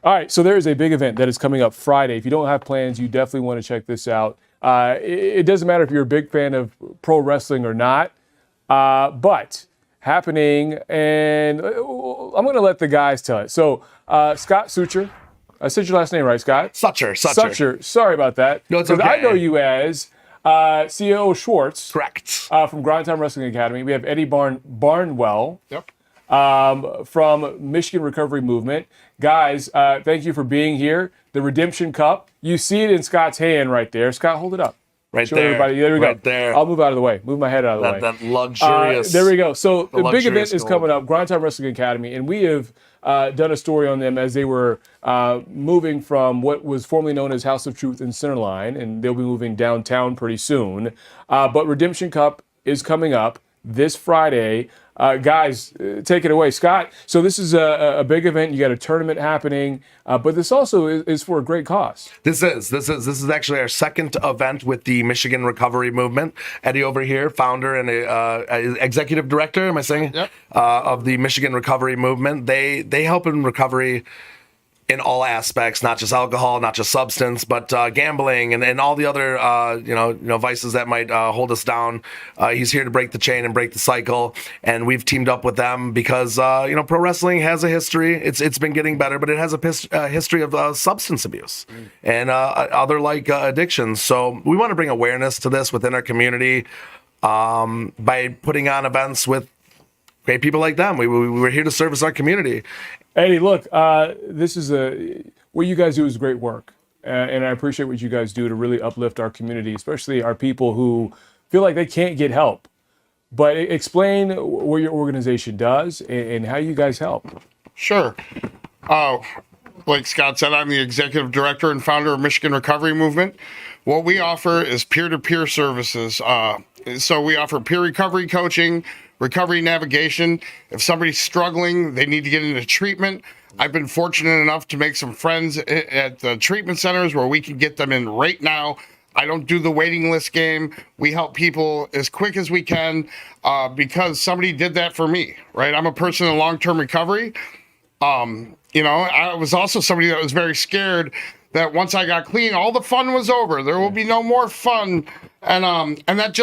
All right, so there is a big event that is coming up Friday. If you don't have plans, you definitely want to check this out. It doesn't matter if you're a big fan of pro wrestling or not, but happening, and I'm going to let the guys tell it. So, Scott Sucher, I said your last name right, Scott? Sucher. Sorry about that. No, it's okay. I know you as CEO Schwartz. Correct. From Grind Time Wrestling Academy. We have Eddie Barnwell. Yep. From Michigan Recovery Movement. Guys, thank you for being here. The Redemption Cup. You see it in Scott's hand right there. Scott, hold it up. Right Show there. everybody. There we go. Right there. I'll move out of the way. Move my head out of the way. That luxurious. There we go. So the big event is goal. coming up, Grind Time Wrestling Academy, and we have done a story on them as they were moving from what was formerly known as House of Truth in Centerline, and they'll be moving downtown pretty soon. But Redemption Cup is coming up this Friday. Guys, take it away. Scott, so this is a big event. You got a tournament happening, but this also is for a great cause. This is actually our second event with the Michigan Recovery Movement. Eddie over here, founder and executive director, am I saying? Yep. Of the Michigan Recovery Movement. They help in recovery in all aspects, not just alcohol, not just substance, but gambling and all the other vices that might hold us down. He's here to break the chain and break the cycle, and we've teamed up with them because pro wrestling has a history. It's been getting better, but it has a history of substance abuse and other addictions. So we want to bring awareness to this within our community by putting on events with great people like them. We're here to service our community. Eddie, look, this is what you guys do is great work, and I appreciate what you guys do to really uplift our community, especially our people who feel like they can't get help. But explain what your organization does and how you guys help. Sure. Like Scott said, I'm the executive director and founder of Michigan Recovery Movement. What we offer is peer-to-peer services. So we offer peer recovery coaching, recovery navigation. If somebody's struggling, they need to get into treatment. I've been fortunate enough to make some friends at the treatment centers where we can get them in right now. I don't do the waiting list game. We help people as quick as we can because somebody did that for me, right? I'm a person in long-term recovery. I was also somebody that was very scared that once I got clean, all the fun was over. There will be no more fun. And that's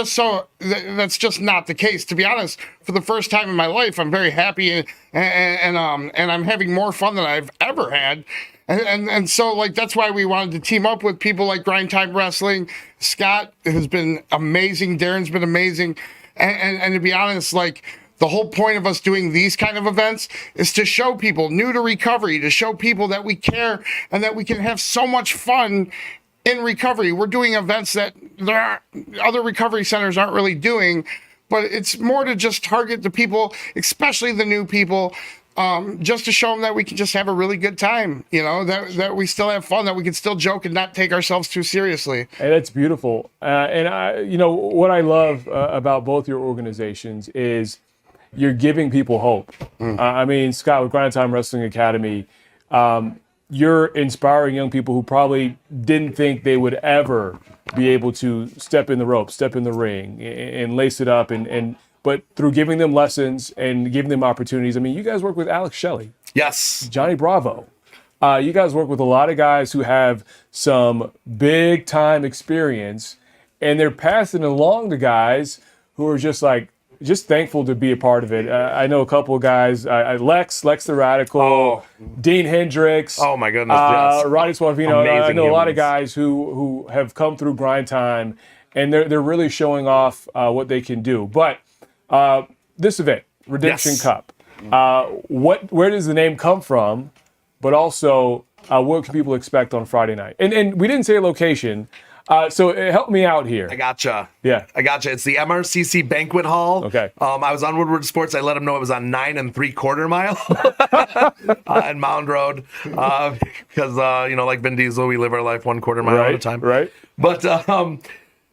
just not the case. To be honest, for the first time in my life, I'm very happy and I'm having more fun than I've ever had. And so that's why we wanted to team up with people like Grind Time Wrestling. Scott has been amazing. Darren's been amazing. And to be honest, the whole point of us doing these kind of events is to show people new to recovery, to show people that we care and that we can have so much fun in recovery. We're doing events that other recovery centers aren't really doing, but it's more to just target the people, especially the new people, just to show them that we can just have a really good time, that we still have fun, that we can still joke and not take ourselves too seriously. Hey, that's beautiful. What I love about both your organizations is you're giving people hope. Scott, with Grind Time Wrestling Academy, you're inspiring young people who probably didn't think they would ever be able to step in the rope, step in the ring, and lace it up. But through giving them lessons and giving them opportunities, you guys work with Alex Shelley. Yes. Johnny Bravo. You guys work with a lot of guys who have some big time experience, and they're passing along to guys who are just thankful to be a part of it. I know a couple of guys, Lex the Radical, Dean Hendricks. Oh my goodness, yes. Roddy Suavino. Amazing I know a lot of humans. guys who have come through Grind Time, and they're really showing off what they can do. But this event, Redemption Yes. Cup, where does the name come from? But also, what can people expect on Friday night? And we didn't say a location. So help me out here. I gotcha. Yeah. I gotcha. It's the MRCC Banquet Hall. Okay. I was on Woodward Sports. I let them know it was on 9 3/4 mile in Mound Road. Because, like Vin Diesel, we live our life 1/4 mile at a time. Right. But,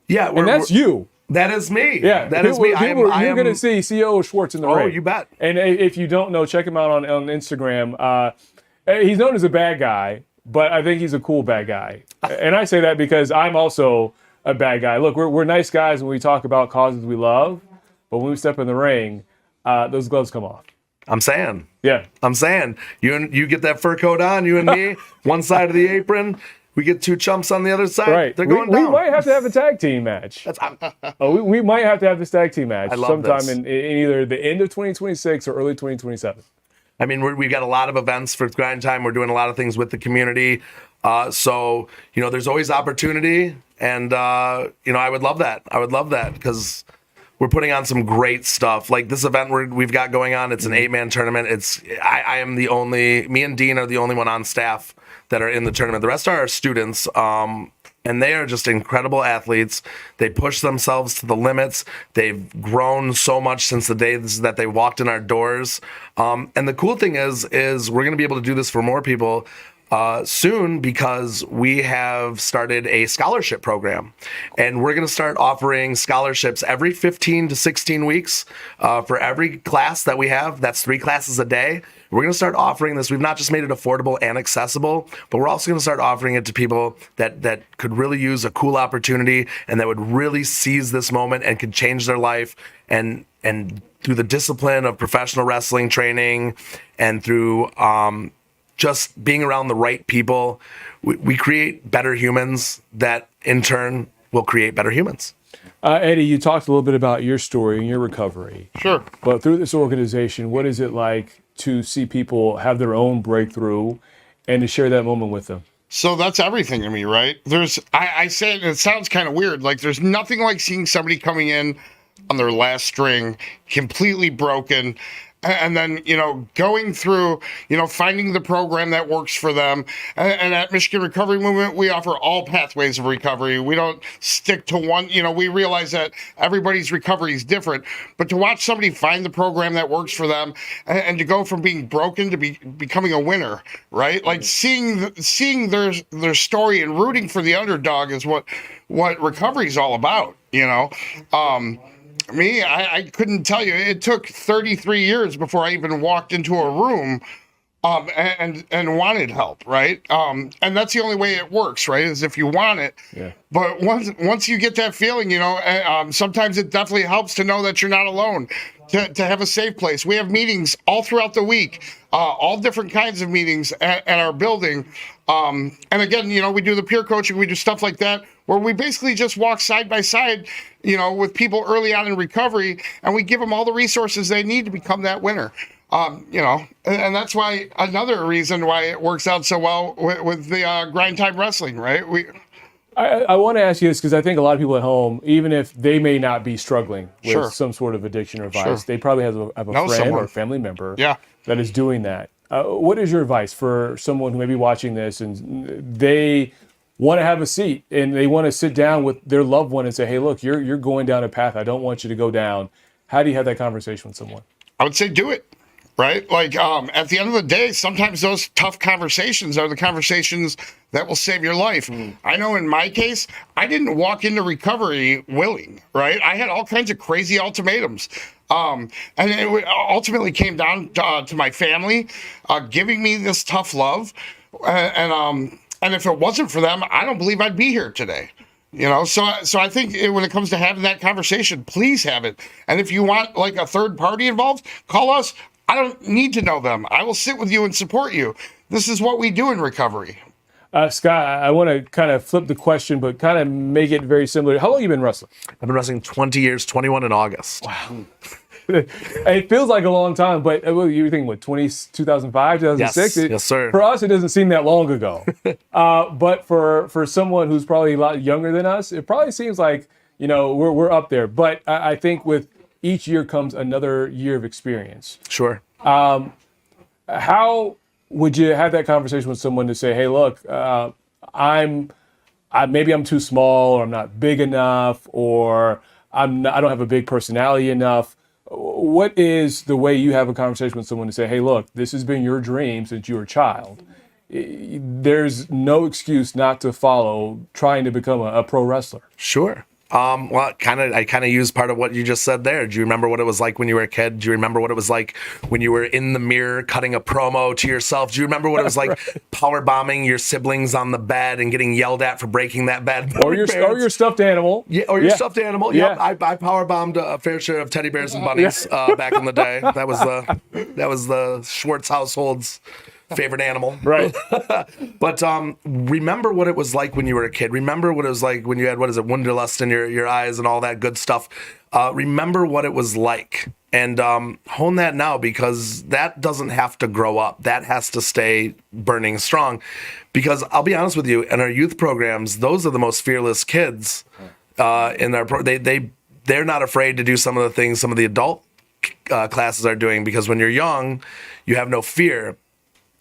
yeah. And that's you. That is me. Yeah. That is me. You're going to see CEO Schwartz in the ring. Oh, you bet. And if you don't know, check him out on Instagram. He's known as a bad guy, but I think he's a cool bad guy. And I say that because I'm also a bad guy. Look, we're nice guys when we talk about causes we love, but when we step in the ring, those gloves come off. I'm saying. Yeah. I'm saying. You get that fur coat on, you and me, one side of the apron. We get two chumps on the other side. Right. They're We going down. might have to have a tag team match. We might have to have this tag team match love sometime this. in either the end of 2026 or early 2027. I mean, we've got a lot of events for Grind Time. We're doing a lot of things with the community. So, there's always opportunity. And, I would love that. I would love that because we're putting on some great stuff. Like this event we've got going on, it's an 8-man tournament. Me and Dean are the only one on staff that are in the tournament. The rest are our students. And they are just incredible athletes. They push themselves to the limits. They've grown so much since the day that they walked in our doors. And the cool thing is we're going to be able to do this for more people soon because we have started a scholarship program. And we're going to start offering scholarships every 15 to 16 weeks for every class that we have. That's 3 classes a day. We're going to start offering this. We've not just made it affordable and accessible, but we're also going to start offering it to people that could really use a cool opportunity and that would really seize this moment and could change their life. And through the discipline of professional wrestling training and through just being around the right people, we create better humans that in turn will create better humans. Eddie, you talked a little bit about your story and your recovery. Sure. But through this organization, what is it like to see people have their own breakthrough and to share that moment with them? So that's everything to me, right? I say it, and it sounds kind of weird. Like there's nothing like seeing somebody coming in on their last string, completely broken, and then, going through, finding the program that works for them. And at Michigan Recovery Movement, we offer all pathways of recovery. We don't stick to one. We realize that everybody's recovery is different. But to watch somebody find the program that works for them and to go from being broken to becoming a winner, right? Like seeing their story and rooting for the underdog is what recovery is all about, Me, I couldn't tell you. It took 33 years before I even walked into a room and wanted help, right? And that's the only way it works, right? Is if you want it. Yeah. But once you get that feeling, sometimes it definitely helps to know that you're not alone. To have a safe place. We have meetings all throughout the week, all different kinds of meetings at our building. And again, we do the peer coaching, we do stuff like that, where we basically just walk side by side, with people early on in recovery, and we give them all the resources they need to become that winner. And that's why another reason why it works out so well with the Grind Time Wrestling, right? I want to ask you this because I think a lot of people at home, even if they may not be struggling with Sure. some sort of addiction or vice, Sure. they probably have a friend someone. or a family member Yeah. that is doing that. What is your advice for someone who may be watching this and they want to have a seat and they want to sit down with their loved one and say, hey, look, you're going down a path I don't want you to go down. How do you have that conversation with someone? I would say do it. Right? Like, at the end of the day, sometimes those tough conversations are the conversations that will save your life. I know in my case, I didn't walk into recovery willing, right? I had all kinds of crazy ultimatums. And it ultimately came down to my family giving me this tough love. And if it wasn't for them, I don't believe I'd be here today. So I think when it comes to having that conversation, please have it. And if you want like a third party involved, call us. I don't need to know them. I will sit with you and support you. This is what we do in recovery. Scott, I want to kind of flip the question, but kind of make it very similar. How long have you been wrestling? I've been wrestling 20 years, 21 in August. Wow. It feels like a long time, but you think, 2005, 2006? Yes, sir. For us, it doesn't seem that long ago. But for someone who's probably a lot younger than us, it probably seems like, we're up there. But I think with each year comes another year of experience. Sure. How would you have that conversation with someone to say, hey, look, maybe I'm too small, or I'm not big enough, or I don't have a big personality enough. What is the way you have a conversation with someone to say, hey, look, this has been your dream since you were a child. There's no excuse not to follow trying to become a pro wrestler. Sure. Well, I kind of used part of what you just said there. Do you remember what it was like when you were a kid? Do you remember what it was like when you were in the mirror cutting a promo to yourself? Do you remember what it was like Right. power bombing your siblings on the bed and getting yelled at for breaking that bed? Or your stuffed animal. Yeah, or your stuffed animal. Yeah. Yep, I power bombed a fair share of teddy bears and bunnies back in the day. That was the Schwartz household's favorite animal. Right. But remember what it was like when you were a kid. Remember what it was like when you had, Wonderlust in your eyes and all that good stuff. Remember what it was like. And hone that now, because that doesn't have to grow up. That has to stay burning strong. Because I'll be honest with you, in our youth programs, those are the most fearless kids in our they're not afraid to do some of the things some of the adult classes are doing, because when you're young, you have no fear.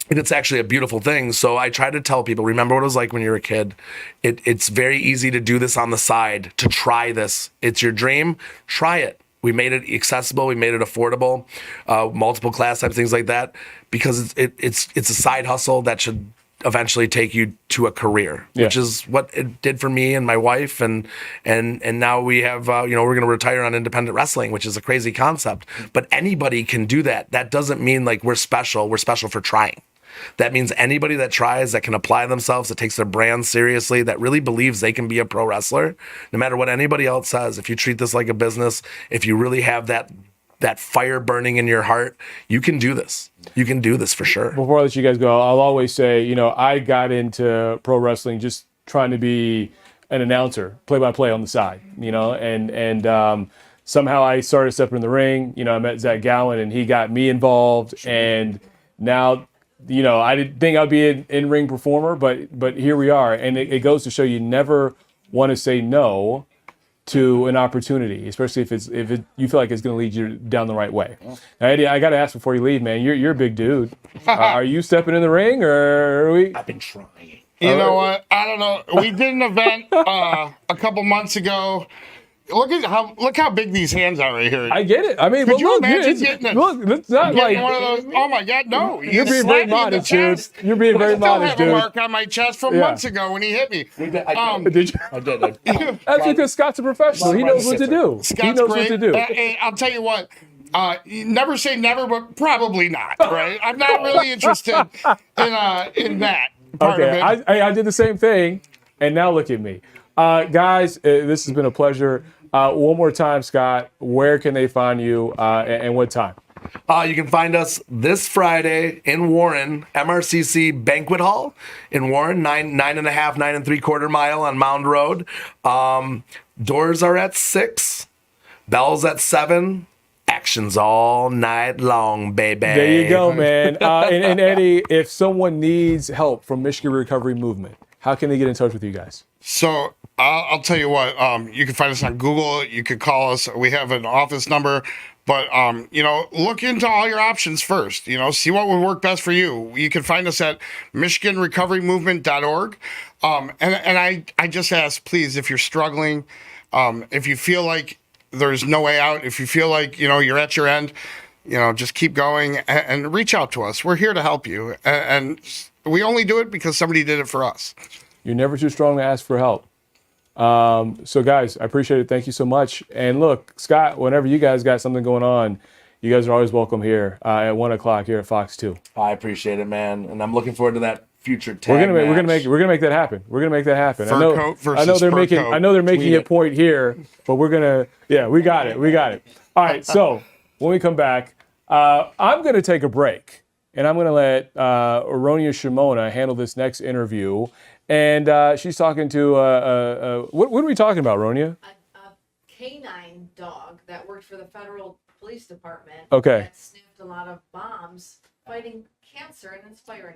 And it's actually a beautiful thing. So I try to tell people, remember what it was like when you were a kid. It's very easy to do this on the side, to try this. It's your dream. Try it. We made it accessible. We made it affordable, multiple class types, things like that, because it's a side hustle that should eventually take you to a career, which is what it did for me and my wife. And now we have, we're going to retire on independent wrestling, which is a crazy concept. But anybody can do that. That doesn't mean like we're special. We're special for trying. That means anybody that tries, that can apply themselves, that takes their brand seriously, that really believes they can be a pro wrestler, no matter what anybody else says. If you treat this like a business, if you really have that fire burning in your heart, you can do this. You can do this for sure. Before I let you guys go, I'll always say, I got into pro wrestling just trying to be an announcer, play-by-play on the side, and somehow I started stepping in the ring. I met Zach Gowen, and he got me involved, and now, I didn't think I'd be an in-ring performer, but here we are, and it goes to show you never want to say no to an opportunity, especially if you feel like it's going to lead you down the right way. Now, Eddie, I got to ask before you leave, man. You're a big dude. Are you stepping in the ring, or are we? I've been trying. You know what? I don't know. We did an event a couple months ago. Look how big these hands are right here. I get it. I mean, Could you look, imagine it's getting it's not like one of those? Oh my God, no! You're being very modest, dude. You're being very modest, dude. I still have a mark on my chest from months ago when he hit me. Did you? I did. That's because Scott's a professional. He knows what to do. Scott's he knows great. what to do. Hey, I'll tell you what. Never say never, but probably not. Right? I'm not really interested in that part of it. I did the same thing, and now look at me, guys. This has been a pleasure. One more time, Scott, where can they find you and what time? You can find us this Friday in Warren, MRCC Banquet Hall in Warren, 9.5 mile on Mound Road. Doors are at 6, bells at 7. Actions all night long, baby. There you go, man. And Eddie, if someone needs help from Michigan Recovery Movement, how can they get in touch with you guys? So I'll tell you what. You can find us on Google. You can call us. We have an office number. But look into all your options first. See what would work best for you. You can find us at MichiganRecoveryMovement.org. And I just ask, please, if you're struggling, if you feel like there's no way out, if you feel like you're at your end, just keep going and reach out to us. We're here to help you, and we only do it because somebody did it for us. You're never too strong to ask for help. So guys, I appreciate it. Thank you so much. And look, Scott, whenever you guys got something going on, you guys are always welcome here at 1:00 here at Fox 2. I appreciate it, man, and I'm looking forward to that future tag We're gonna match. make that happen. We're gonna make that happen. Fur coat versus fur coat. I know they're making Tweet a it. point here, but we got it. All right. So when we come back, I'm gonna take a break, and I'm gonna let Aronia Shimona handle this next interview. And she's talking to what are we talking about, Ronia? A canine dog that worked for the federal police department. Okay. That sniffed a lot of bombs fighting cancer and inspiring.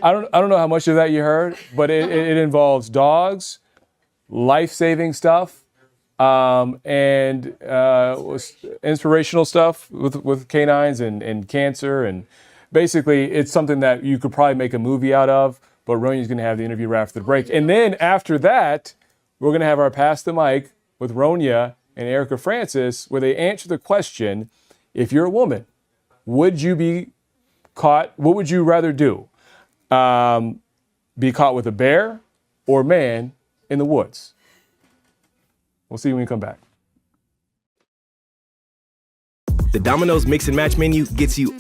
I don't know how much of that you heard, but it involves dogs, life-saving stuff, and inspirational stuff with canines and cancer, and basically it's something that you could probably make a movie out of. But Ronia's going to have the interview right after the break. And then after that, we're going to have our Pass the Mic with Ronia and Erica Francis, where they answer the question, if you're a woman, would you be caught, what would you rather do? Be caught with a bear or man in the woods? We'll see you when you come back. The Domino's Mix and Match menu gets you